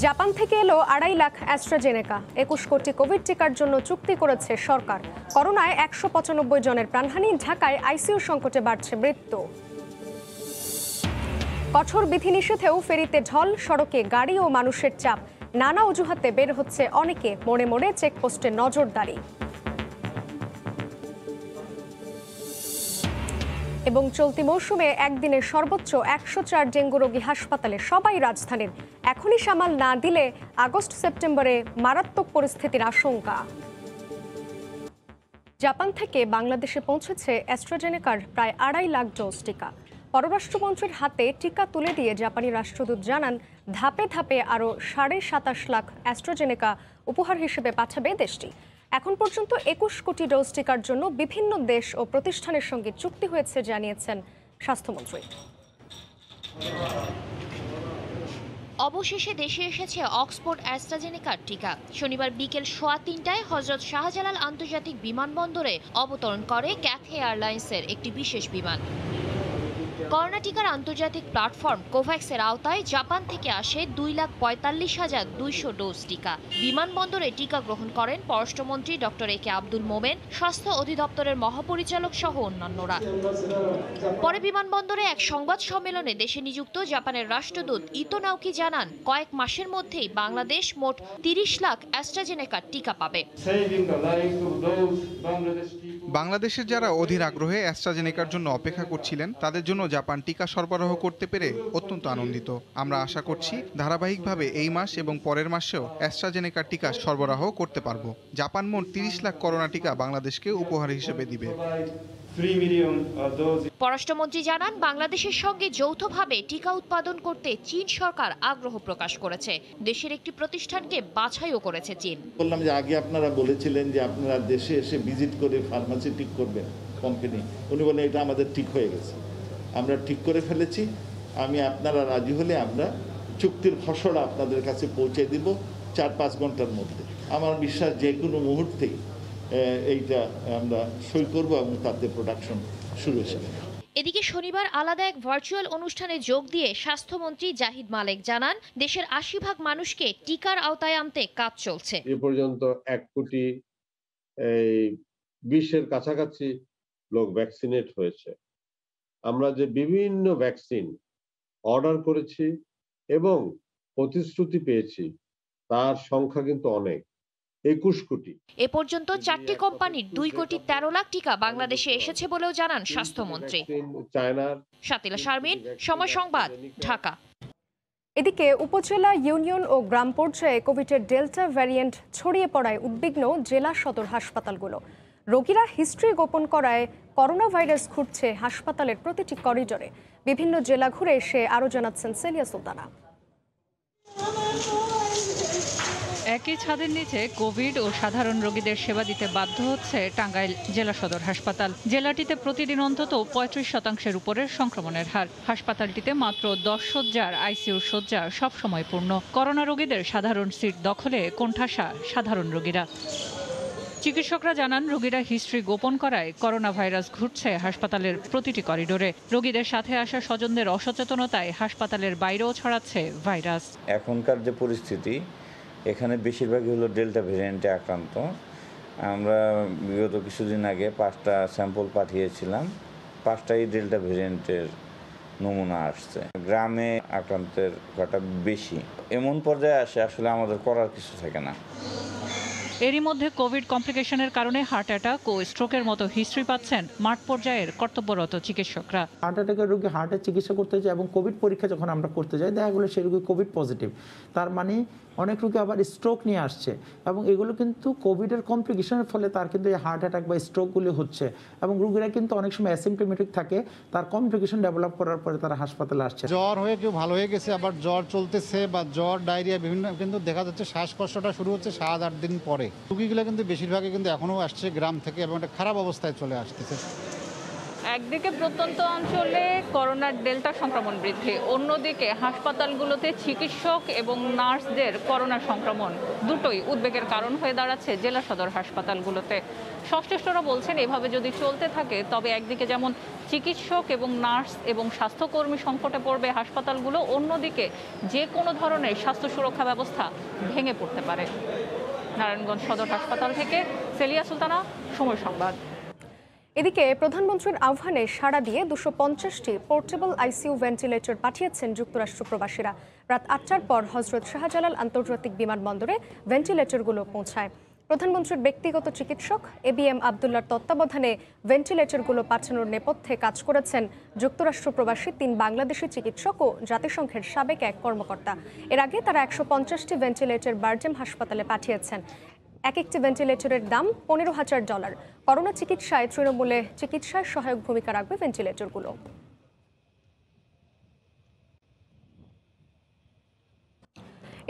Japan থেকে এলো 2.5 lakh AstraZeneca. 21 কোটি কোভিড টিকার জন্য চুক্তি করেছে সরকার। করোনায় 195 জনের প্রাণহানি। ঢাকায় আইসিইউ সংকটে বাড়ছে মৃত্যু। কঠোর বিধিনিষেধেও ফেরিতে ঢল, সড়কে গাড়ি ও মানুষের চাপ। নানা অজুহাতে বের হচ্ছে অনেকে, মোড়ে মোড়ে চেকপোস্টে নজরদারি। এবং চলতি মৌসুমে একদিনে সর্বোচ্চ 104 ডেঙ্গু রোগী হাসপাতালে, সবাই রাজধানীর। এখনই সামাল না দিলে আগস্ট সেপ্টেম্বরে মারাত্মক পরিস্থিতির আশঙ্কা। জাপান থেকে বাংলাদেশে পৌঁছেছে অ্যাস্ট্রাজেনেকার প্রায় 2.5 লাখ ডোজ টিকা। পররাষ্ট্রমন্ত্রীর হাতে টিকা তুলে দিয়ে জাপানি রাষ্ট্রদূত জানান, ধাপে ধাপে আরও 27.5 লাখ অ্যাস্ট্রাজেনেকা উপহার হিসেবে পাঠাবে দেশটি। এখন পর্যন্ত 21 কোটি ডোজ টিকার জন্য বিভিন্ন দেশ ও প্রতিষ্ঠানের সঙ্গে চুক্তি হয়েছে জানিয়েছেন স্বাস্থ্যমন্ত্রী। অবশেষে দেশে এসেছে অক্সফোর্ড অ্যাস্ট্রাজেনেকার টিকা। শনিবার বিকেল 3:15টায় হযরত শাহজালাল আন্তর্জাতিক বিমানবন্দরে অবতরণ করে ক্যাথে এয়ারলাইন্সের একটি বিশেষ বিমান। করোনা টিকার আন্তর্জাতিক প্ল্যাটফর্ম কোভ্যাক্সের আওতায় জাপান থেকে আসে 2,45,200 ডোজ টিকা। বিমানবন্দরে টিকা গ্রহণ করেন পররাষ্ট্রমন্ত্রী ডক্টর একে আব্দুল মোমেন, স্বাস্থ্য অধিদপ্তরের মহাপরিচালক সহ অন্যান্যরা। পরে বিমানবন্দরে এক সংবাদ সম্মেলনে দেশে নিযুক্ত জাপানের রাষ্ট্রদূত ইতো নাওকি জানান, কয়েক মাসের মধ্যেই বাংলাদেশ মোট 30 লাখ অ্যাস্ট্রাজেনেকার টিকা পাবে। বাংলাদেশের যারা অধীর আগ্রহে অ্যাস্ট্রাজেনেকার জন্য অপেক্ষা করছিলেন, তাদের জন্য জাপান টিকা সরবরাহ করতে পেরে অত্যন্ত আনন্দিত। আমরা আশা করছি ধারাবাহিকভাবে এই মাস এবং পরের মাসেও অ্যাস্ট্রাজেনেকার টিকা সরবরাহ করতে পারব। জাপান মোট 30 লাখ করোনা টিকা বাংলাদেশকে উপহার হিসেবে দিবে। পররাষ্ট্রমন্ত্রী জানান, বাংলাদেশের সঙ্গে যৌথভাবে টিকা উৎপাদন করতে চীন সরকার আগ্রহ প্রকাশ করেছে। দেশের একটি প্রতিষ্ঠানকে বাছাইও করেছে চীন। বললাম যে আগে আপনারা বলেছিলেন যে আপনারা দেশে এসে ভিজিট করে ফার্মাসি ঠিক করবেন কোম্পানি। উনি বলেন এটা আমাদের ঠিক হয়ে গেছে, আমরা ঠিক করে ফেলেছি। আমি আপনারা রাজি হলে আমরা চুক্তির খসড়া আপনাদের কাছে পৌঁছে দিব 4-5 ঘন্টার মধ্যে। আমার বিশ্বাস যে কোনো মুহূর্তেই এইটা আমরা সই করবো এবং তাতে প্রোডাকশন শুরু হয়েছে। এদিকে শনিবার আলাদা এক ভার্চুয়াল অনুষ্ঠানে যোগ দিয়ে স্বাস্থ্যমন্ত্রী জাহিদ মালেক জানান, দেশের 80% মানুষকে টিকার আওতায় আনতে কাজ চলছে। এ পর্যন্ত 1,20,00,000 কাছাকাছি লোক ভ্যাকসিনেট হয়েছে। আমরা যে বিভিন্ন ভ্যাকসিন অর্ডার করেছি এবং প্রতিশ্রুতি পেয়েছি, তার সংখ্যা কিন্তু অনেক, 21 কোটি। এ পর্যন্ত 4টি কোম্পানির 2,13 লাখ টিকা বাংলাদেশে এসেছে বলেও জানান স্বাস্থ্যমন্ত্রী। শাতিলা শারমিন, সময় সংবাদ, ঢাকা। এদিকে উপজেলা, ইউনিয়ন ও গ্রাম পর্যায়ে কোভিডের ডেল্টা ভ্যারিয়েন্ট ছড়িয়ে পড়ায় উদ্বিগ্ন জেলা সদর হাসপাতালগুলো। রোগীরা হিস্ট্রি গোপন করায় করোনা ভাইরাস ঘুরছে হাসপাতালের প্রতিটি করিডোরে। বিভিন্ন জেলা ঘুরে এসে আরও জানাচ্ছেন সেলিয়া সুলতানা। একই ছাদের নিচে কোভিড ও সাধারণ রোগীদের সেবা দিতে বাধ্য হচ্ছে টাঙ্গাইল জেলা সদর হাসপাতাল। জেলাটিতে প্রতিদিন অন্তত 35% উপরের সংক্রমণের হার। হাসপাতালটিতে মাত্র 10 শয্যার আইসিইউ শয্যা সবসময় পূর্ণ। করোনা রোগীদের সাধারণ সিট দখলে কোণঠাসা সাধারণ রোগীরা। চিকিৎসকরা জানান, রোগীরা হিস্ট্রি গোপন করায় করোনা ভাইরাস ঘুরছে হাসপাতালের প্রতিটি করিডোরে। রোগীদের সাথে আসা স্বজনদের অসচেতনতায় হাসপাতালের বাইরেও ছড়াচ্ছে ভাইরাস। এখনকার যে পরিস্থিতি, এখানে বেশিরভাগই হলো ডেল্টা ভেরিয়েন্টে আক্রান্ত। আমরা বিগত কিছুদিন আগে 5টা স্যাম্পল পাঠিয়েছিলাম, 5টাই ডেল্টা ভেরিয়েন্টের নমুনা আসছে। গ্রামে আক্রান্তের ঘটা বেশি। এমন পর্যায়ে আসে আসলে আমাদের করার কিছু থাকে না। এরই মধ্যে কোভিড কমপ্লিকেশনের কারণে হার্ট অ্যাটাক ও স্ট্রোকের মতো হিস্ট্রি পাচ্ছেন মাঠ পর্যায়ের কর্তব্যরত চিকিৎসকরা। হার্ট অ্যাটাকের রোগী হার্টের চিকিৎসা করতে যায় এবং কোভিড পরীক্ষা যখন আমরা করতে যাই, দেখা গেলো সেই রোগী কোভিড পজিটিভ। তার মানে অনেক রোগী আবার স্ট্রোক নিয়ে আসছে এবং এগুলো কিন্তু কোভিডের কমপ্লিকেশনের ফলে তার কিন্তু এই হার্ট অ্যাটাক বা স্ট্রোকগুলি হচ্ছে এবং রোগীরা কিন্তু অনেক সময় অ্যাসিম্পটোমেটিক থাকে, তার কমপ্লিকেশন ডেভেলপ করার পরে তারা হাসপাতালে আসছে। জ্বর হয়ে কেউ ভালো হয়ে গেছে, আবার জ্বর চলতেছে বা জ্বর ডায়রিয়া বিভিন্ন, কিন্তু দেখা যাচ্ছে শ্বাসকষ্টটা শুরু হচ্ছে 7-8 দিন পরে। রোগীগুলো কিন্তু বেশিরভাগই কিন্তু এখনও আসছে গ্রাম থেকে এবং একটা খারাপ অবস্থায় চলে আসতেছে। একদিকে প্রত্যন্ত অঞ্চলে করোনার ডেল্টা সংক্রমণ বৃদ্ধি, অন্যদিকে হাসপাতালগুলোতে চিকিৎসক এবং নার্সদের করোনা সংক্রমণ দুটোই উদ্বেগের কারণ হয়ে দাঁড়াচ্ছে জেলা সদর হাসপাতালগুলোতে। সংশ্লিষ্টরা বলছেন এভাবে যদি চলতে থাকে তবে একদিকে যেমন চিকিৎসক এবং নার্স এবং স্বাস্থ্যকর্মী সংকটে পড়বে হাসপাতালগুলো, অন্যদিকে যে কোনো ধরনের স্বাস্থ্য সুরক্ষা ব্যবস্থা ভেঙে পড়তে পারে। নারায়ণগঞ্জ সদর হাসপাতাল থেকে সেলিয়া সুলতানা, সময় সংবাদ। এদিকে প্রধানমন্ত্রীর আহ্বানে সাড়া দিয়ে 250টি পোর্টেবল আইসিইউ ভেন্টিলেটর পাঠিয়েছেন যুক্তরাষ্ট্র প্রবাসীরা। রাত 8টার পর হজরত শাহজালাল আন্তর্জাতিক বিমানবন্দরে ভেন্টিলেটরগুলো পৌঁছায়। প্রধানমন্ত্রীর ব্যক্তিগত চিকিৎসক ABM আবদুল্লার তত্ত্বাবধানে ভেন্টিলেটরগুলো পাঠানোর নেপথ্যে কাজ করেছেন যুক্তরাষ্ট্র প্রবাসী 3 বাংলাদেশি চিকিৎসক ও জাতিসংঘের সাবেক এক কর্মকর্তা। এর আগে তারা 150টি ভেন্টিলেটর বারজেম হাসপাতালে পাঠিয়েছেন। এক একটি ভেন্টিলেটরের দাম $15,000। করোনা চিকিৎসায় তৃণমূলে চিকিৎসায় সহায়ক ভূমিকা রাখবে ভেন্টিলেটরগুলো।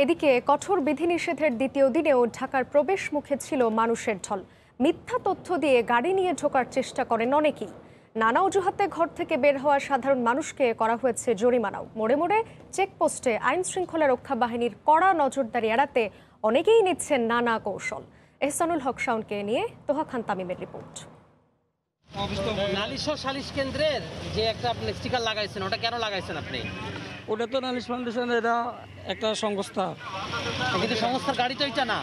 এদিকে কঠোর বিধিনিষেধের দ্বিতীয় দিনেও ঢাকার প্রবেশ মুখে ছিল মানুষের ঢল। মিথ্যা তথ্য দিয়ে গাড়ি নিয়ে ঢোকার চেষ্টা করেন অনেকেই। নানা অজুহাতে ঘর থেকে বের হওয়া সাধারণ মানুষকে করা হয়েছে জরিমানাও। মোড়ে মোড়ে চেকপোস্টে আইন শৃঙ্খলা রক্ষা বাহিনীর কড়া নজরদারি এড়াতে অনেকেই নিচ্ছেন নানা কৌশল। এহসানুল হক শাওনকে নিয়ে তোহা খান তামিমের রিপোর্ট। নালিশ ও সালিশ কেন্দ্রের যে একটা আপনি স্টিকার লাগাইছেন, ওটা কেন লাগাইছেন আপনি? ওটা তো নালিশ ফাউন্ডেশন, এটা একটা সংস্থা, কিন্তু সংস্থার গাড়ি তো এটা না।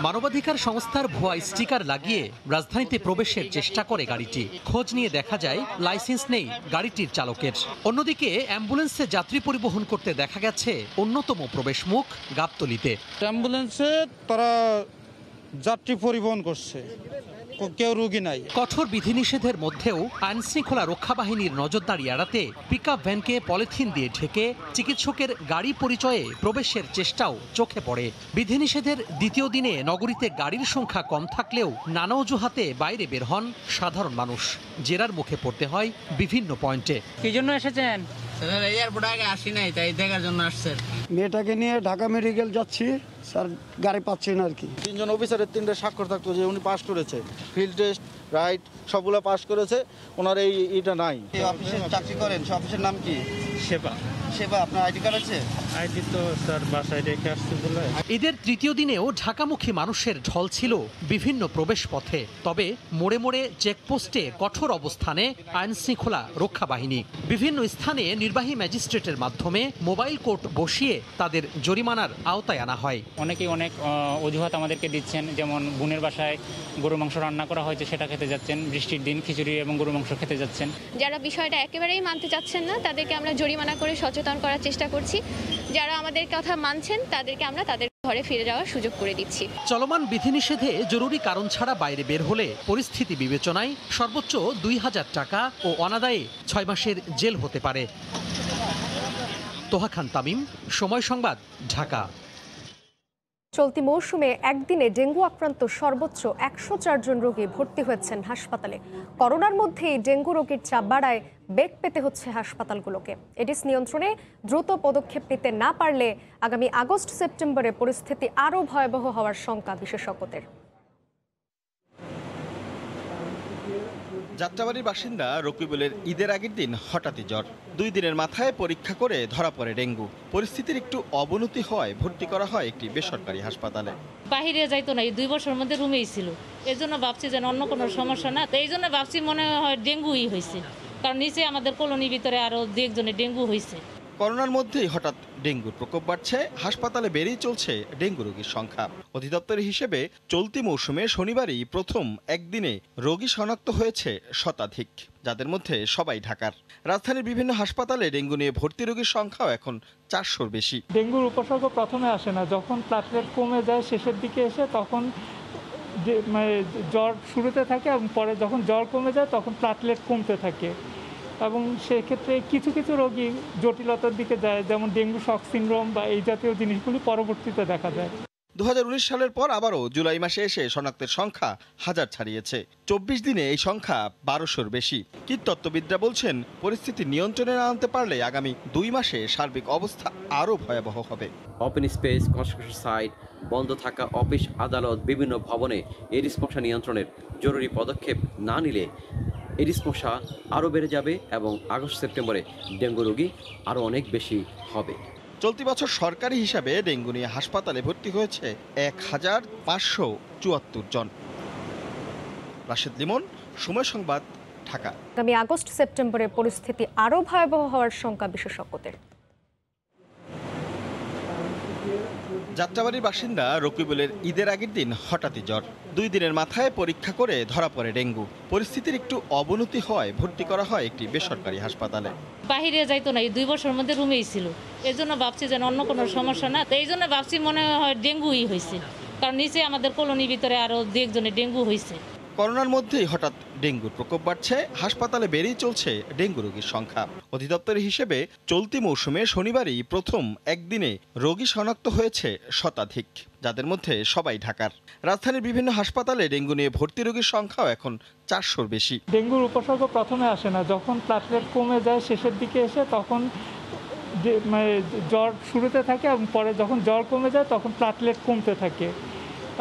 মানবাধিকার সংস্থার ভুয়া স্টিকার লাগিয়ে রাজধানীতে প্রবেশের চেষ্টা করে গাড়িটি। খোঁজ নিয়ে দেখা যায় লাইসেন্স নেই গাড়িটির চালকের। অন্যদিকে অ্যাম্বুলেন্সে যাত্রী পরিবহন করতে দেখা গেছে অন্যতম প্রবেশ মুখ গাবতলীতে। অ্যাম্বুলেন্সে তারা যাত্রী পরিবহন করছে, কেউ রোগী নাই। কঠোর বিধিনিষেধের মধ্যেও আইন শৃঙ্খলা রক্ষা বাহিনীর নজরদারি এড়াতে পিকআপ ভ্যানকে পলিথিন দিয়ে ঢেকে চিকিৎসকের গাড়ি পরিচয়ে প্রবেশের চেষ্টাও চোখে পড়ে। বিধিনিষেধের দ্বিতীয় দিনে নগরীতে গাড়ির সংখ্যা কম থাকলেও নানা অজুহাতে বাইরে বের হন সাধারণ মানুষ। জেরার মুখে পড়তে হয় বিভিন্ন পয়েন্টে। কি জন্য এসেছেন? এয়ারপোর্টে আগে আসি নাই, তাই দেখার জন্য আসছেন। মেয়েটাকে নিয়ে ঢাকা মেডিকেল যাচ্ছি স্যার, গাড়ি পাচ্ছি না আর কি। 3 জন অফিসারের 3টে স্বাক্ষর থাকতো যে উনি পাস করেছে, ফিল্ড টেস্ট রাইট সবগুলো পাস করেছে, ওনার এইটা নাই। অফিসে চাকরি করেন, সে অফিসের নাম কি? সেবা। সেবা, আপনার আইডি কার্ড আছে? আইডি তো স্যার বাসায় রেখে আসতে বলে। ঈদের তৃতীয় দিনেও ঢাকামুখী মানুষের ঢল ছিল বিভিন্ন প্রবেশ পথে। তবে মোড়ে মোড়ে চেকপোস্টে কঠোর অবস্থানে আইন শৃঙ্খলা রক্ষা বাহিনী। বিভিন্ন স্থানে নির্বাহী ম্যাজিস্ট্রেটের মাধ্যমে মোবাইল কোর্ট বসিয়ে তাদের জরিমানার আওতায় আনা হয়। অনেকেই অনেক অজুহাত আমাদেরকে দিচ্ছেন, যেমন বোনের বাসায় গরু মাংস রান্না করা হয়েছে সেটা খেতে যাচ্ছেন, বৃষ্টির দিন খিচুড়ি এবং গরু মাংস খেতে যাচ্ছেন। যারা বিষয়টা একেবারেই মানতে চাচ্ছেন না তাদেরকে আমরা জরিমানা করে সচেতন করার চেষ্টা করছি। যারা আমাদের কথা মানছেন তাদেরকে আমরা তাদের ঘরে ফিরে যাওয়ার সুযোগ করে দিচ্ছি। চলমান বিধিনিষেধে জরুরি কারণ ছাড়া বাইরে বের হলে পরিস্থিতি বিবেচনায় সর্বোচ্চ 2000 টাকা ও অনাদায়ে 6 মাসের জেল হতে পারে। তোহা খান তামিম, সময় সংবাদ, ঢাকা। চলতি মৌসুমে একদিনে ডেঙ্গু আক্রান্ত সর্বোচ্চ 104 জন রোগী ভর্তি হয়েছেন হাসপাতালে। করোনার মধ্যেই ডেঙ্গু রোগীর চাপ বাড়ায় বেগ পেতে হচ্ছে হাসপাতালগুলোকে। এডিস নিয়ন্ত্রণে দ্রুত পদক্ষেপ নিতে না পারলে আগামী আগস্ট সেপ্টেম্বরে পরিস্থিতি আরও ভয়াবহ হওয়ার শঙ্কা বিশেষজ্ঞদের। যাত্রাবাড়ির বাসিন্দা রকিবুলের ঈদের আগের দিন হঠাৎই জ্বর। 2 দিনের মাথায় পরীক্ষা করে ধরা পড়ে ডেঙ্গু। পরিস্থিতির একটু অবনতি হয় ভর্তি করা হয় একটি বেসরকারি হাসপাতালে। বাহিরে যাইতো না, এই 2 বছরের মধ্যে রুমেই ছিল। এই জন্য ভাবছি যেন অন্য কোনো সমস্যা না, তো এই জন্য ভাবছি মনে হয় ডেঙ্গুই হয়েছে, কারণ নিচে আমাদের কলোনির ভিতরে আরও 2-1 ডেঙ্গু হয়েছে। করোনার মধ্যেই হঠাৎ ডেঙ্গুর প্রকোপ বাড়ছে, হাসপাতালে বেড়েই চলছে ডেঙ্গু রোগীর সংখ্যা। অধিদপ্তরের হিসেবে চলতি মৌসুমে শনিবারই প্রথম একদিনে রোগী শনাক্ত হয়েছে শতাধিক, যাদের মধ্যে সবাই ঢাকার। রাজধানীর বিভিন্ন হাসপাতালে ডেঙ্গু নিয়ে ভর্তি রোগীর সংখ্যাও এখন 400-র বেশি। ডেঙ্গুর উপসর্গ প্রথমে আসে না, যখন প্লাটলেট কমে যায় শেষের দিকে এসে তখন জ্বর শুরুতে থাকে এবং পরে যখন জ্বর কমে যায় তখন প্লাটলেট কমতে থাকে, এবং সেক্ষেত্রে কিছু কিছু রোগী জটিলতার দিকে যায়, যেমন ডেঙ্গু শক সিনড্রোম বা এই জাতীয় জিনিসগুলি পরবর্তীতে দেখা যায়। 2019 সালের পর আবারও জুলাই মাসে এসে শনাক্তের সংখ্যা 1000 ছাড়িয়েছে। 24 দিনে এই সংখ্যা 1200-র বেশি। কীটতত্ত্ববিদরা বলছেন পরিস্থিতি নিয়ন্ত্রণে না আনতে পারলে আগামী 2 মাসে সার্বিক অবস্থা আরও ভয়াবহ হবে। ওপেন স্পেস, কনস্ট্রাকশন সাইট, বন্ধ থাকা অফিস আদালত, বিভিন্ন ভবনে এর সমস্যা নিয়ন্ত্রণের জরুরি পদক্ষেপ না নিলে এডিস মশা আরও বেড়ে যাবে এবং আগস্ট সেপ্টেম্বরে ডেঙ্গু রোগী আরও অনেক বেশি হবে। চলতি বছর সরকারি হিসাবে ডেঙ্গু নিয়ে হাসপাতালে ভর্তি হয়েছে ১,৫৭৪ জন। রাশেদ লিমন, সময় সংবাদ, ঢাকা। আগামী আগস্ট সেপ্টেম্বরে পরিস্থিতি আরও ভয়াবহ হওয়ার শঙ্কা বিশেষজ্ঞদের। যাত্রাবাড়ির বাসিন্দা রকিবুলের ঈদের আগের দিন হঠাৎই জ্বর। 2 দিনের মাথায় পরীক্ষা করে ধরা পড়ে ডেঙ্গু। পরিস্থিতির একটু অবনতি হওয়ায় ভর্তি করা হয় একটি বেসরকারি হাসপাতালে। বাহিরে যাইতো না, এই 2 বছরের মধ্যে রুমেই ছিল। এই জন্য ভাবছি যেন অন্য কোনো সমস্যা না, তো এই জন্য ভাবছি মনে হয় ডেঙ্গুই হয়েছে, কারণ নিচে আমাদের কলোনির ভিতরে আরও 2-1 ডেঙ্গু হয়েছে। করোনার মধ্যেই হঠাৎ ডেঙ্গুর প্রকোপ বাড়ছে, হাসপাতালে বেড়েই চলছে ডেঙ্গু রোগীর সংখ্যা। অধিদপ্তরের হিসেবে চলতি মৌসুমে শনিবারই প্রথম একদিনে রোগী শনাক্ত হয়েছে শতাধিক, যাদের মধ্যে সবাই ঢাকার। রাজধানীর বিভিন্ন হাসপাতালে ডেঙ্গু নিয়ে ভর্তি রোগীর সংখ্যাও এখন 400-র বেশি। ডেঙ্গুর উপসর্গ প্রথমে আসে না, যখন প্লাটলেট কমে যায় শেষের দিকে এসে তখন জ্বর শুরুতে থাকে এবং পরে যখন জ্বর কমে যায় তখন প্লাটলেট কমতে থাকে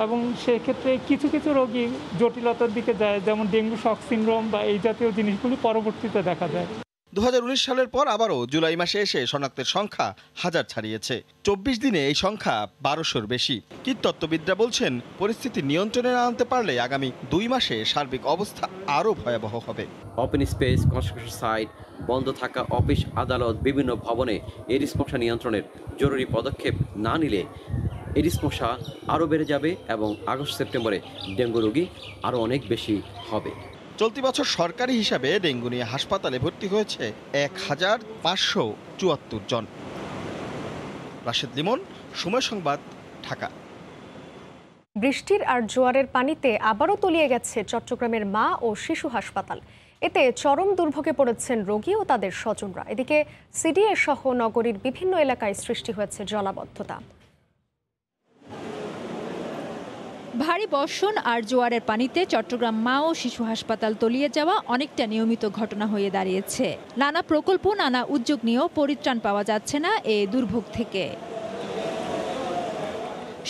এবং সেক্ষেত্রে কিছু কিছু রোগী জটিলতার দিকে যায়, যেমন ডেঙ্গু শক সিনড্রোম বা এই জাতীয় জিনিসগুলি পরবর্তীতে দেখা যায়। 2019 সালের পর আবারও জুলাই মাসে এসে শনাক্তের সংখ্যা 1000 ছাড়িয়েছে। 24 দিনে এই সংখ্যা 1200-র বেশি। কীটতত্ত্ববিদরা বলছেন, পরিস্থিতি নিয়ন্ত্রণে না আনতে পারলে আগামী 2 মাসে সার্বিক অবস্থা আরও ভয়াবহ হবে। ওপেন স্পেস, কনস্ট্রাকশন সাইট, বন্ধ থাকা অফিস, আদালত, বিভিন্ন ভবনে এডিস মশা নিয়ন্ত্রণের জরুরি পদক্ষেপ না নিলে এডিস মশা আরও বেড়ে যাবে এবং আগস্ট সেপ্টেম্বরে ডেঙ্গু রোগী আরও অনেক বেশি হবে। চলতি বছর সরকারি হিসাবে ডেঙ্গু নিয়ে হাসপাতালে ভর্তি হয়েছে ১,৫৭৪ জন। রাশেদ লিমন, সময় সংবাদ, ঢাকা। বৃষ্টির আর জোয়ারের পানিতে আবারও তলিয়ে গেছে চট্টগ্রামের মা ও শিশু হাসপাতাল। এতে চরম দুর্ভোগে পড়েছেন রোগী ও তাদের স্বজনরা। এদিকে সিডিএ সহ নগরীর বিভিন্ন এলাকায় সৃষ্টি হয়েছে জলাবদ্ধতা। ভারী বর্ষণ আর জোয়ারের পানিতে চট্টগ্রাম মা ও শিশু হাসপাতাল তলিয়ে যাওয়া অনেকটা নিয়মিত ঘটনা হয়ে দাঁড়িয়েছে। নানা প্রকল্প, নানা উদ্যোগ নিয়েও পরিত্রাণ পাওয়া যাচ্ছে না এই দুর্ভোগ থেকে।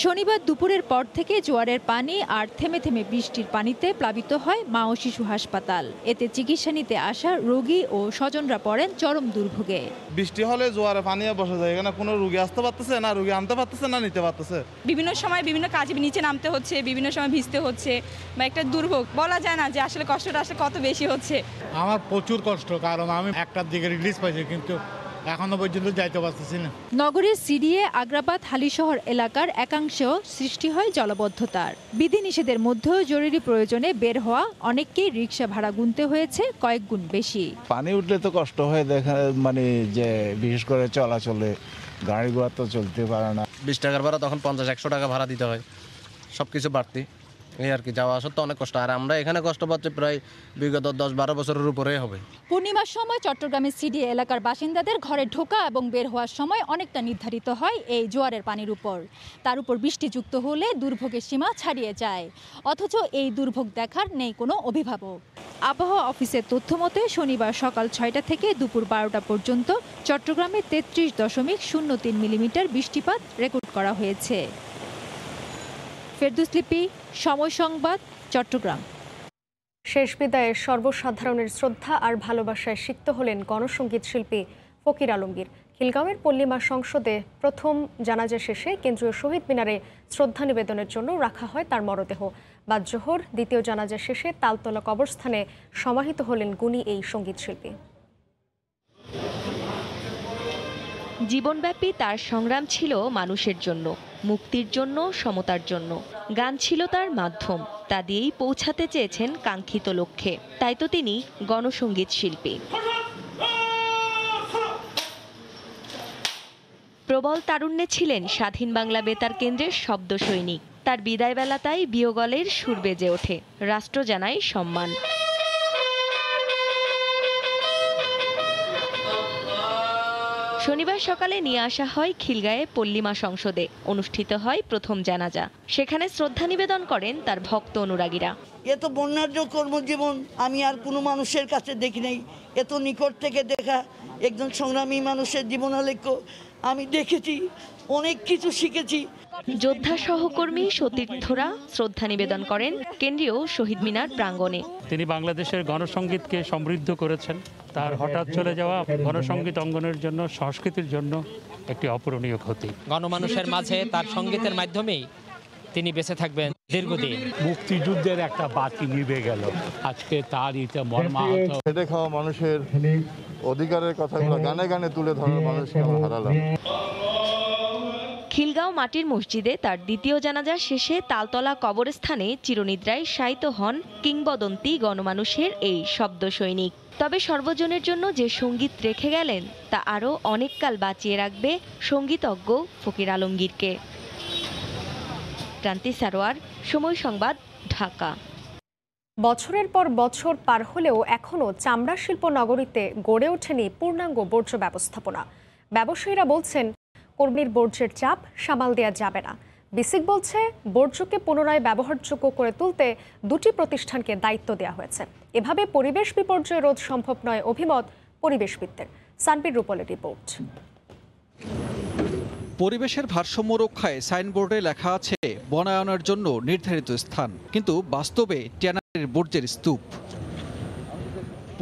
শনিবার দুপুরের পর থেকে জোয়ারের পানি আর থেমে থেমে বৃষ্টির পানিতে প্লাবিত হয় মা ও শিশু হাসপাতাল। এতে চিকিৎসা নিতে আসা রোগী ও স্বজনরা পড়েন চরম দুর্ভোগে। বৃষ্টি হলে জোয়ারে পানি বসে যায়, এখানে কোনো রোগী আসতে পারতেছে না, রোগী আনতে পারতেছে না, নিতে পারতেছে। বিভিন্ন সময় বিভিন্ন কাজে নিচে নামতে হচ্ছে, বিভিন্ন সময় ভিজতে হচ্ছে, বা একটা দুর্ভোগ বলা যায় না যে আসলে কষ্টটা আসলে কত বেশি হচ্ছে। আমার প্রচুর কষ্ট, কারণ আমি একটার দিকে রিলিজ পাইছি কিন্তু এখনো পর্যন্ত যাইতে পারতেছি না। নগরের সিডিএ, আগ্রাবাদ, হালিশহর এলাকার একাংশেও সৃষ্টি হয় জলাবদ্ধতার। বিধিনিষেধের মধ্যেও জরুরি প্রয়োজনে বের হওয়া অনেককেই রিক্সা ভাড়া গুনতে হয়েছে কয়েক গুণ বেশি। পানি উঠলে তো কষ্ট হয়, দেখা মানে যে বিশেষ করে চলাচলে গাড়ি ঘোড়া তো চলতে পারে না। 20 টাকার ভাড়া তখন 50-100 টাকা ভাড়া দিতে হয়, সবকিছু বাড়তি এই আর কি। যাওয়া আসা তো অনেক কষ্ট, আর আমরা এখানে কষ্ট পাচ্ছি প্রায় বিগত 10-12 বছরের উপরে হবে। পূর্ণিমার সময় চট্টগ্রামের সিডিএ এলাকার বাসিন্দাদের ঘরে ঢোকা এবং বের হওয়ার সময় অনেকটা নির্ধারিত হয় এই জোয়ারের পানির উপর। তার উপর বৃষ্টি যুক্ত হলে দুর্ভোগের সীমা ছাড়িয়ে যায়, অথচ এই দুর্ভোগ দেখার নেই কোনো অভিভাবক। আবহাওয়া অফিসের তথ্য মতে শনিবার সকাল 6টা থেকে দুপুর 12টা পর্যন্ত চট্টগ্রামে 33.03 মিলিমিটার বৃষ্টিপাত রেকর্ড করা হয়েছে। ফেরদৌস লিপি, সময় সংবাদ, চট্টগ্রাম। শেষ বিদায়ে সর্বসাধারণের শ্রদ্ধা আর ভালোবাসায় সিক্ত হলেন গণসঙ্গীত শিল্পী ফকির আলমগীর। খিলগাঁওয়ের পল্লিমা সংসদে প্রথম জানাজা শেষে কেন্দ্রীয় শহীদ মিনারে শ্রদ্ধা নিবেদনের জন্য রাখা হয় তার মরদেহ। বাদ জোহর দ্বিতীয় জানাজা শেষে তালতলা কবরস্থানে সমাহিত হলেন গুণী এই সঙ্গীত শিল্পী। জীবনব্যাপী তার সংগ্রাম ছিল মানুষের জন্য, মুক্তির জন্য, সমতার জন্য। গান ছিল তার মাধ্যম, তা দিয়েই পৌঁছাতে চেয়েছেন কাঙ্ক্ষিত লক্ষ্যে। তাই তো তিনি গণসঙ্গীত শিল্পী। প্রবল তারুণ্যে ছিলেন স্বাধীন বাংলা বেতার কেন্দ্রের শব্দ সৈনিক। তার বিদায়বেলা তাই বিয়োগলের সুর বেজে ওঠে, রাষ্ট্র জানায় সম্মান। শনিবার সকালে নিয়ে আসা হয় খিলগাঁয়ে পল্লিমা সংসদে। অনুষ্ঠিত হয় প্রথম জানাজা। সেখানে শ্রদ্ধা নিবেদন করেন তার ভক্ত অনুরাগীরা। এত বর্ণাঢ্য কর্মজীবন আমি আর কোনো মানুষের কাছে দেখি নাই। এত নিকট থেকে দেখা একজন সংগ্রামী মানুষের জীবনালেখ্য আমি দেখেছি, অনেক কিছু শিখেছি। যোদ্ধা সহকর্মী সতীর্থরা শ্রদ্ধা নিবেদন করেন কেন্দ্রীয় শহীদ মিনার প্রাঙ্গণে। তিনি বাংলাদেশের গণসংগীতকে সমৃদ্ধ করেছেন। তার হঠাৎ চলে যাওয়া গণসংগীত অঙ্গনের জন্য, সংস্কৃতির জন্য একটি অপূরণীয় ক্ষতি। গণমানুষের মাঝে তার সঙ্গীতের মাধ্যমেই তিনি বেঁচে থাকবেন দীর্ঘদিন। মুক্তিযুদ্ধের একটা বাতি নিভে গেল, আজকে তার ইতে মর্মাহত। খেটে খাওয়া মানুষের অধিকারের কথাগুলো গানে গানে তুলে ধরার মানুষকে আমরা হারালাম। খিলগাঁও মাটির মসজিদে তার দ্বিতীয় জানাজা শেষে তালতলা কবরস্থানে চিরনিদ্রায় শায়িত হন কিংবদন্তি গণমানুষের এই শব্দ সৈনিক। তবে সর্বজনের জন্য যে সঙ্গীত রেখে গেলেন তা আরও অনেককাল বাঁচিয়ে রাখবে সঙ্গীতজ্ঞ ফকির আলমগীরকে। ক্রান্তি সারোয়ার, সময় সংবাদ, ঢাকা। বছরের পর বছর পার হলেও এখনও চামড়া শিল্প নগরীতে গড়ে ওঠেনি পূর্ণাঙ্গ বর্জ্য ব্যবস্থাপনা। ব্যবসায়ীরা বলছেন কর্মীর বর্জ্যের চাপ সামাল দেওয়া যাবে না। বিসিক বলছে বর্জ্যকে পুনরায় ব্যবহারযোগ্য করে তুলতে দুটি প্রতিষ্ঠানকে দায়িত্ব দেওয়া হয়েছে। এভাবে পরিবেশ বিপর্যয় রোধ সম্ভব নয় অভিমত পরিবেশবিদদের। সানবির রূপলের রিপোর্ট। পরিবেশের ভারসাম্য রক্ষায় সাইনবোর্ডে লেখা আছে বনায়নের জন্য নির্ধারিত স্থান, কিন্তু বাস্তবে ট্যানারির বর্জ্যের স্তূপ।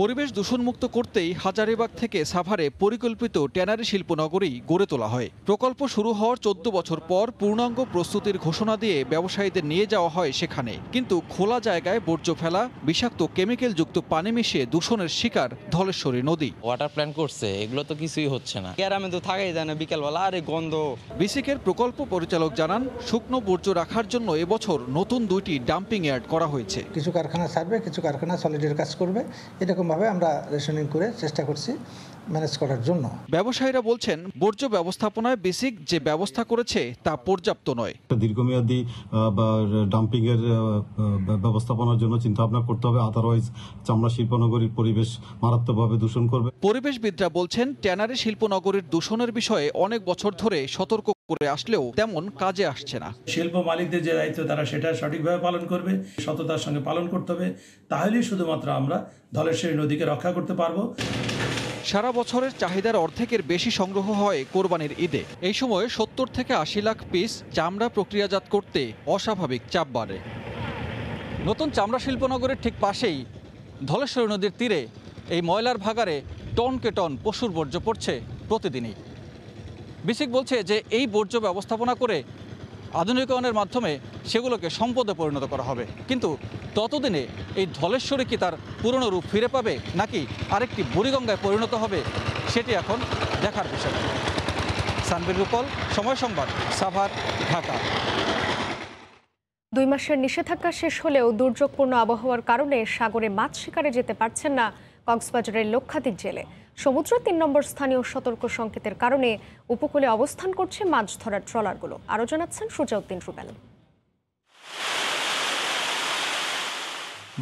পরিবেশ দূষণমুক্ত করতেই হাজারীবাগ থেকে সাভারে পরিকল্পিত ট্যানারি শিল্পনগরী গড়ে তোলা হয়। প্রকল্প শুরু হওয়ার 14 বছর পর পূর্ণাঙ্গ প্রস্তুতির ঘোষণা দিয়ে ব্যবসায়ীদের নিয়ে যাওয়া হয় সেখানে, কিন্তু খোলা জায়গায় বর্জ্য ফেলা, বিষাক্ত কেমিক্যালযুক্ত পানি মিশিয়ে দূষণের শিকার ধলেশ্বরী নদী। ওয়াটার প্ল্যান করছে, এগুলো তো কিছুই হচ্ছে না। গ্রামে তো থাকাই যায় না, বিকেলবেলা আরে গন্ধ। বিসিকের প্রকল্প পরিচালক জানান শুকনো বর্জ্য রাখার জন্য এবছর নতুন 2টি ডাম্পিং ইয়ার্ড করা হয়েছে। কিছু কারখানা ছাড়বে, কিছু কারখানা সলিডের কাজ করবে, এরকমভাবে আমরা রেশনিং করে চেষ্টা করছি ম্যানেজ করার জন্য। ব্যবসায়ীরা বলছেন বর্জ্য ব্যবস্থাপনায় বিসিক যে ব্যবস্থা করেছে তা পর্যাপ্ত নয়। দীর্ঘমেয়াদী বা ডাম্পিং এর ব্যবস্থাপনার জন্য চিন্তা ভাবনা করতে হবে, আদারওয়াইজ চামড়া শিল্পনগরীর পরিবেশ মারাত্মকভাবে দূষণ করবে। পরিবেশবিদরা বলছেন ট্যানারি শিল্পনগরীর দূষণের বিষয়ে অনেক বছর ধরে সতর্ক করে আসলেও তেমন কাজে আসছে না। শিল্প মালিকদের যে দায়িত্ব তারা সেটা সঠিকভাবে পালন করবে, সততার সঙ্গে পালন করতে হবে, তাহলেই শুধুমাত্র আমরা ধলেশ্বরী নদীকে রক্ষা করতে পারবো। সারা বছরের চাহিদার অর্ধেকের বেশি সংগ্রহ হয় কোরবানির ঈদে। এই সময় 70 থেকে 80 লাখ পিস চামড়া প্রক্রিয়াজাত করতে অস্বাভাবিক চাপ বাড়ে। নতুন চামড়া শিল্পনগরের ঠিক পাশেই ধলেশ্বরী নদীর তীরে এই ময়লার ভাগারে টনকে টন পশুর বর্জ্য পড়ছে প্রতিদিনই। বিসিক বলছে যে এই বর্জ্য ব্যবস্থাপনা করে আধুনিকায়নের মাধ্যমে সেগুলোকে সম্পদে পরিণত করা হবে, কিন্তু ততদিনে এই ধলেশ্বরী কি তার পুরনো রূপ ফিরে পাবে নাকি আরেকটি বুড়িগঙ্গায় পরিণত হবে সেটি এখন দেখার বিষয়। সানবির রূপল, সময় সংবাদ, সাভার, ঢাকা। 2 মাসের নিষেধাজ্ঞা শেষ হলেও দুর্যোগপূর্ণ আবহাওয়ার কারণে সাগরে মাছ শিকারে যেতে পারছেন না কক্সবাজারের লক্ষাধিক জেলে। সমুদ্র 3 নম্বর স্থানীয় সতর্ক সংকেতের কারণে উপকূলে অবস্থান করছে মাছ ধরার ট্রলারগুলো। আরও জানাচ্ছেন সুজাউদ্দিন রুবেল।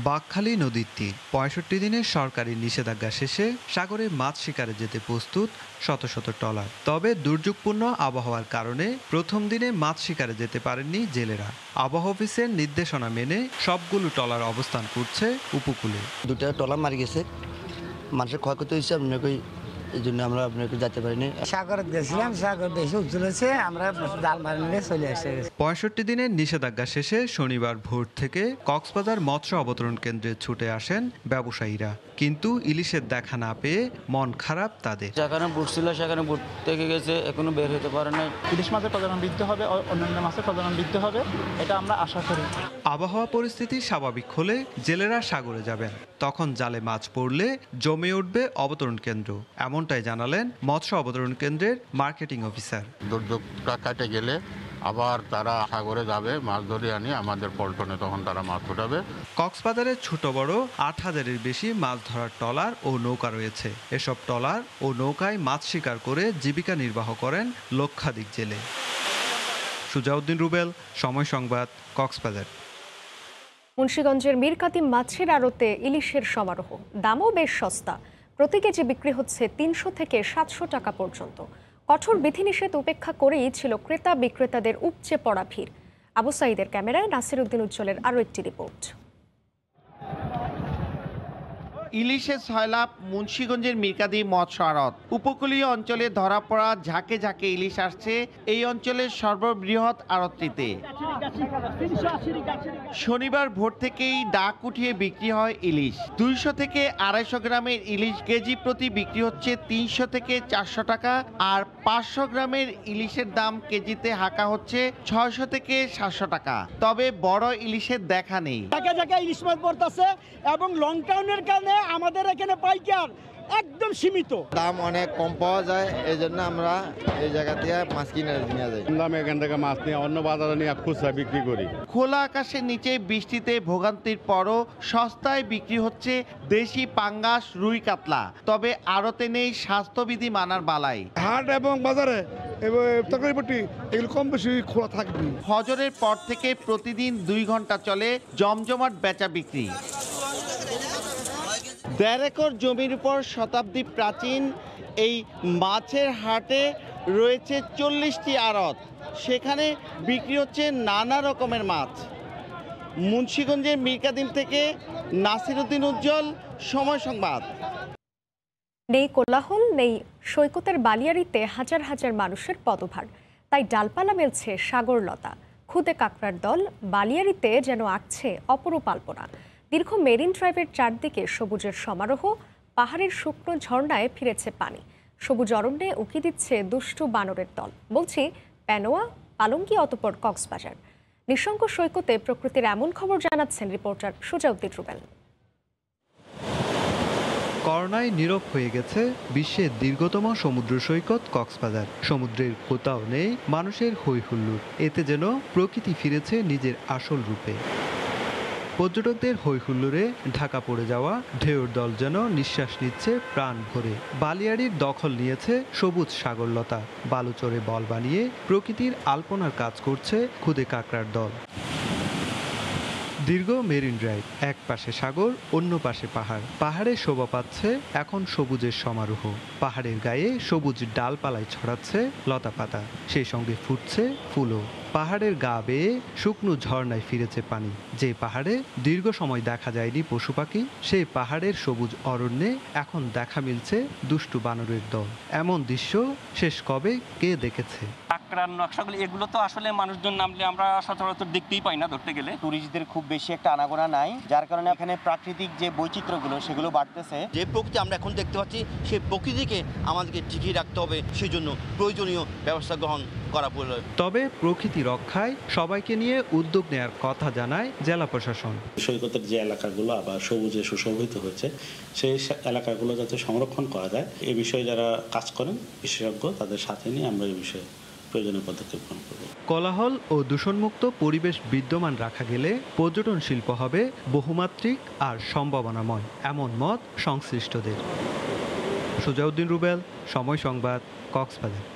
বাঁকখালী নদীর তীর 65 দিনের সরকারি নিষেধাজ্ঞা শেষে সাগরে মাছ শিকারে যেতে প্রস্তুত শত শত ট্রলার। তবে দুর্যোগপূর্ণ আবহাওয়ার কারণে প্রথম দিনে মাছ শিকারে যেতে পারেননি জেলেরা। আবহাওয়া অফিসের নির্দেশনা মেনে সবগুলো ট্রলার অবস্থান করছে উপকূলে। 2টা ট্রলার মারি গেছে, মানুষের ক্ষয়ক্ষতি হয়েছে, আপনাকে এই জন্য আমরা আপনাকে যেতে পারিনি। সাগর গেছিলাম, সাগর বেশি উঠেছে, আমরা জাল মারি নিয়ে চলে আসে। 65 দিনের নিষেধাজ্ঞা শেষে শনিবার ভোর থেকে কক্সবাজার মৎস্য অবতরণ কেন্দ্রে ছুটে আসেন ব্যবসায়ীরা, কিন্তু ইলিশের দেখা না পেয়ে মন খারাপ তাদের। যেখানে বুট ছিল সেখানে বুট থেকে গেছে, এখনো বের হতে পারে নাই। ইলিশ মাছের প্রজনন বৃদ্ধি হবে, অন্যান্য মাছের প্রজনন বৃদ্ধি হবে, এটা আমরা আশা করি। আবহাওয়া পরিস্থিতি স্বাভাবিক হলে জেলেরা সাগরে যাবেন, তখন জালে মাছ পড়লে জমে উঠবে অবতরণ কেন্দ্র, এমনটাই জানালেন মৎস্য অবতরণ কেন্দ্রের মার্কেটিং অফিসার। দুর্যোগটা কাটে গেলে আবার তারা সাগরে যাবে, মাছ ধরে আনি আমাদের পল্টনে, তখন তারা মাছ উঠাবে। কক্সবাজারে ছোট বড় 8000-এর বেশি মাছ ধরার ট্রলার ও নৌকা রয়েছে। এসব ট্রলার ও নৌকায় মাছ শিকার করে জীবিকা নির্বাহ করেন লক্ষাধিক জেলে। সুজাউদ্দিন রুবেল, সময় সংবাদ, কক্সবাজার। মুন্সিগঞ্জের মীরকাতিম মাছের আড়তে ইলিশের সমারোহ, দামও বেশ সস্তা। প্রতি কেজি বিক্রি হচ্ছে 300 থেকে 700 টাকা পর্যন্ত। কঠোর বিধিনিষেধ উপেক্ষা করেই ছিল ক্রেতা বিক্রেতাদের উপচে পড়া ভিড়। আবু সাইদের ক্যামেরায় নাসির উদ্দিন উজ্জ্বলের আরও একটি রিপোর্ট। ইলিশের সয়লাভ মুন্সিগঞ্জের মিরকাদি মৎস্য আড়ত। উপকূলীয় অঞ্চলে ধরা পড়া ঝাঁকে ঝাঁকে ইলিশ আসছে এই অঞ্চলের সর্ববৃহৎ আড়তটিতে। শনিবার ভোর থেকেই ডাক উঠিয়ে বিক্রি হয় ইলিশ। 200 থেকে 250 গ্রামের ইলিশ কেজি প্রতি বিক্রি হচ্ছে 300 থেকে 400 টাকা, আর 500 গ্রামের ইলিশের দাম কেজিতে হাঁকা হচ্ছে 600 থেকে 700 টাকা। তবে বড় ইলিশের দেখা নেই। ইলিশ মাছ পড়তেছে এবং লকডাউনের কারণে আমাদের এখানে পাইকার একদম সীমিত, দাম অনেক কম পাওয়া যায়, এই জন্য আমরা এই জায়গা থেকে মাছ কিনে নিয়ে যাই। দামে এখান থেকে মাছ নিয়ে অন্য বাজারে নিয়ে খুচরা বিক্রি করি। খোলা আকাশের নিচে বৃষ্টিতে ভোগান্তির পরও সস্তায় বিক্রি হচ্ছে দেশি পাঙ্গাস, রুই, কাতলা। তবে আড়তে নেই স্বাস্থ্যবিধি মানার বালাই। হাট এবং বাজারে তরকারিপট্টি এগুলো কম বেশি খোলা থাকবে। ফজরের পর থেকে প্রতিদিন 2 ঘন্টা চলে জমজমাট বেচা বিক্রি। 1.5 একর জমির উপর শতাব্দী প্রাচীন এই মাছের হাটে রয়েছে 40টি আড়ত। সেখানে বিক্রি হচ্ছে নানা রকমের মাছ। মুন্সিগঞ্জের মিরকাদিম থেকে নাসিরউদ্দিন উজ্জ্বল, সময় সংবাদ। নেই কোলাহল, নেই সৈকতের বালিয়াড়িতে হাজার হাজার মানুষের পদভার, তাই ডালপালা মেলছে সাগরলতা। খুদে কাঁকড়ার দল বালিয়াড়িতে যেন আঁকছে অপরূপ আলপনা। দীর্ঘ মেরিন ড্রাইভের চারদিকে সবুজের সমারোহ, পাহাড়ের শুকনো ঝর্ণায় ফিরেছে পানি। সবুজ অরণ্যে উকি দিচ্ছে দুষ্টু বানরের দল। বলছি পেনোয়া, পালঙ্কি, অতঃপর কক্সবাজার। নিঃসঙ্গ সৈকতে প্রকৃতির এমন খবর জানাচ্ছেন রিপোর্টার সুজাউদ্দিন রুবেল। করোনায় নীরব হয়ে গেছে বিশ্বের দীর্ঘতম সমুদ্র সৈকত কক্সবাজার। সমুদ্রের কোথাও নেই মানুষের হৈ হুল্লোড়, এতে যেন প্রকৃতি ফিরেছে নিজের আসল রূপে। পর্যটকদের হৈ হুল্লোড়ে ঢাকা পড়ে যাওয়া ঢেউর দল যেন নিঃশ্বাস নিচ্ছে প্রাণ ভরে। বালিয়াড়ির দখল নিয়েছে সবুজ সাগরলতা। বালুচরে বল বানিয়ে প্রকৃতির আলপনার কাজ করছে খুদে কাঁকড়ার দল। দীর্ঘ মেরিন ড্রাইভ, এক পাশে সাগর, অন্য পাশে পাহাড়। পাহাড়ে শোভা পাচ্ছে এখন সবুজের সমারোহ। পাহাড়ের গায়ে সবুজ ডালপালায় ছড়াচ্ছে লতা পাতা, সেই সঙ্গে ফুটছে ফুলও। পাহাড়ের গা বেয়ে শুকনো ঝর্ণায় ফিরেছে পানি। যে পাহাড়ে দীর্ঘ সময় দেখা যায়নি পশু পাখি, সেই পাহাড়ের সবুজ অরণ্যে এখন দেখা মিলছে দুষ্টু বানরের দল। এমন দৃশ্য শেষ কবে কে দেখেছে? কাঁকড়ার নকশাগুলো এগুলো তো আসলে মানুষজন নামলে আমরা সচরাচর দেখতেই পাই না, ধরতে গেলে টুরিস্টদের খুব বেশি একটা আনাগোনা নাই, যার কারণে এখানে প্রাকৃতিক যে বৈচিত্র্যগুলো সেগুলো বাড়তেছে। যে প্রকৃতি আমরা এখন দেখতে পাচ্ছি সেই প্রকৃতিকে আমাদেরকে টিকিয়ে রাখতে হবে, সেজন্য প্রয়োজনীয় ব্যবস্থা গ্রহণ করা প্রয়োজন। তবে প্রকৃতি রক্ষায় সবাইকে নিয়ে উদ্যোগ নেয়ার কথা জানায় জেলা প্রশাসন। সৈকতের যে এলাকাগুলো আবার সবুজে সুশোভিত হচ্ছে, সেই এলাকাগুলো যাতে সংরক্ষণ করা যায় এ বিষয়ে যারা কাজ করেন বিশেষজ্ঞ, তাদের সাথে নিয়ে আমরা এই বিষয়ে প্রয়োজনীয় পদক্ষেপ গ্রহণ করব। কোলাহল ও দূষণমুক্ত পরিবেশ বিদ্যমান রাখা গেলে পর্যটন শিল্প হবে বহুমাত্রিক আর সম্ভাবনাময়, এমন মত সংশ্লিষ্টদের। সুজাউদ্দিন রুবেল, সময় সংবাদ, কক্সবাজার।